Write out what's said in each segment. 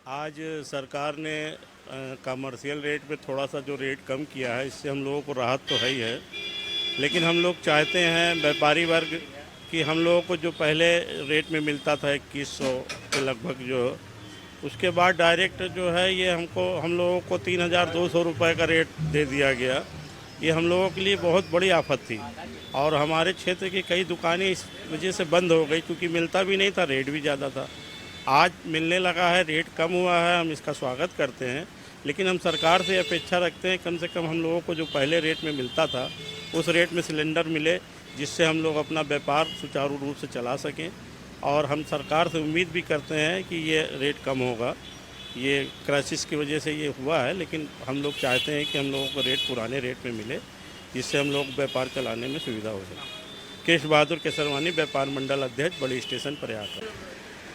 आज सरकार ने कमर्शियल रेट पे थोड़ा सा जो रेट कम किया है, इससे हम लोगों को राहत तो है ही है। लेकिन हम लोग चाहते हैं व्यापारी वर्ग कि हम लोगों को जो पहले रेट में मिलता था 2100 के लगभग, जो उसके बाद डायरेक्ट जो है ये हम लोगों को 3200 रुपये का रेट दे दिया गया। ये हम लोगों के लिए बहुत बड़ी आफत थी और हमारे क्षेत्र की कई दुकानें इस वजह से बंद हो गई, क्योंकि मिलता भी नहीं था, रेट भी ज़्यादा था। आज मिलने लगा है, रेट कम हुआ है, हम इसका स्वागत करते हैं। लेकिन हम सरकार से अपेक्षा रखते हैं कम से कम हम लोगों को जो पहले रेट में मिलता था उस रेट में सिलेंडर मिले, जिससे हम लोग अपना व्यापार सुचारू रूप से चला सकें। और हम सरकार से उम्मीद भी करते हैं कि ये रेट कम होगा। ये क्राइसिस की वजह से ये हुआ है, लेकिन हम लोग चाहते हैं कि हम लोगों को रेट पुराने रेट में मिले, जिससे हम लोग व्यापार चलाने में सुविधा हो सके। केश बहादुर केसरवानी, व्यापार मंडल अध्यक्ष, बड़ी स्टेशन, प्रयाग।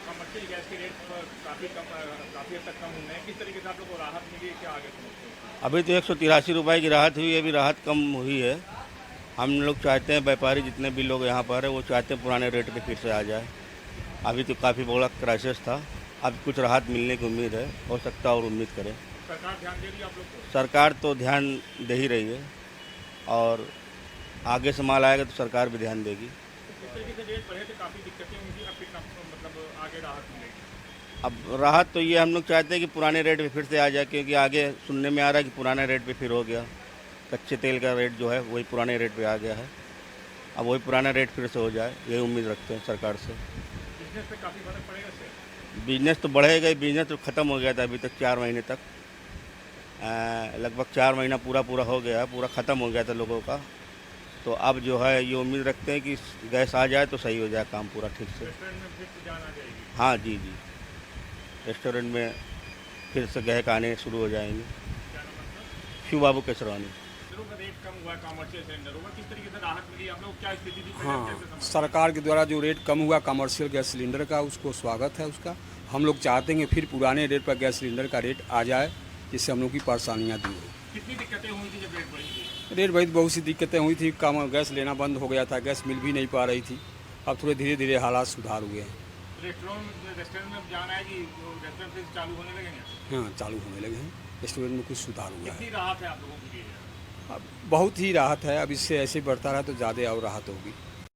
कमर्शियल गैस के रेट काफ़ी हद तक कम हुए हैं। किस तरीके से आप लोग को राहत मिली है, क्या आगे समझते हैं? अभी तो 183 रुपये की राहत हुई है, अभी राहत कम हुई है। हम लोग चाहते हैं, व्यापारी जितने भी लोग यहाँ पर है वो चाहते हैं पुराने रेट पे फिर से आ जाए। अभी तो काफ़ी बड़ा क्राइसिस था, अब कुछ राहत मिलने की उम्मीद है, हो सकता है और उम्मीद करें। सरकार ध्यान दे रही है आप लोग को? सरकार तो ध्यान दे ही रही है और आगे से माल आएगा तो सरकार भी ध्यान देगी। इस तरीके से रेट बढ़े तो काफ़ी दिक्कतें होंगी, अब कितना मतलब आगे राहत मिलेगी? अब राहत तो ये हम लोग चाहते हैं कि पुराने रेट पे फिर से आ जाए, क्योंकि आगे सुनने में आ रहा है कि पुराने रेट पे फिर हो गया। कच्चे तेल का रेट जो है वही पुराने रेट पे आ गया है, अब वही पुराना रेट फिर से हो जाए, यही उम्मीद रखते हैं सरकार से। बिजनेस पे काफ़ी फर्क पड़ेगा इससे? बिजनेस तो बढ़ेगा ही, बिजनेस तो ख़त्म हो गया था अभी तक 4 महीने तक। लगभग 4 महीना पूरा हो गया, पूरा ख़त्म हो गया था लोगों का। तो अब जो है ये उम्मीद रखते हैं कि गैस आ जाए तो सही हो जाए काम पूरा ठीक से। रेस्टोरेंट में फिर से जान आ जाएगी? हाँ जी, रेस्टोरेंट में फिर से ग्राहक आने शुरू हो जाएंगे। क्या नाम है? शिव बाबू केसरवानी। सिलेंडरों का रेट कम हुआ है, कमर्शियल सिलेंडरों में किस तरीके से राहत मिली, आप लोग क्या स्थिति थी? हाँ, सरकार के द्वारा जो रेट कम हुआ कमर्शियल गैस सिलेंडर का, उसको स्वागत है उसका। हम लोग चाहते हैं कि फिर पुराने रेट पर गैस सिलेंडर का रेट आ जाए, जिससे हम लोग की परेशानियाँ दूर हो। कितनी दिक्कतें हुई थी जब रेट बढ़ी थी? रेट भाई बहुत सी दिक्कतें हुई थी, कम गैस लेना बंद हो गया था, गैस मिल भी नहीं पा रही थी। अब थोड़े धीरे धीरे हालात सुधार हुए हैं। रेस्टोरेंट में जाना है कि रेस्टोरेंट फिर चालू होने लगेंगे? हाँ, चालू होने लगे हैं, रेस्टोरेंट में कुछ सुधार हुआ कितनी है। राहत है आप लोगों के लिए? अब बहुत ही राहत है, अब इससे ऐसे बढ़ता रहा तो ज़्यादा और राहत होगी।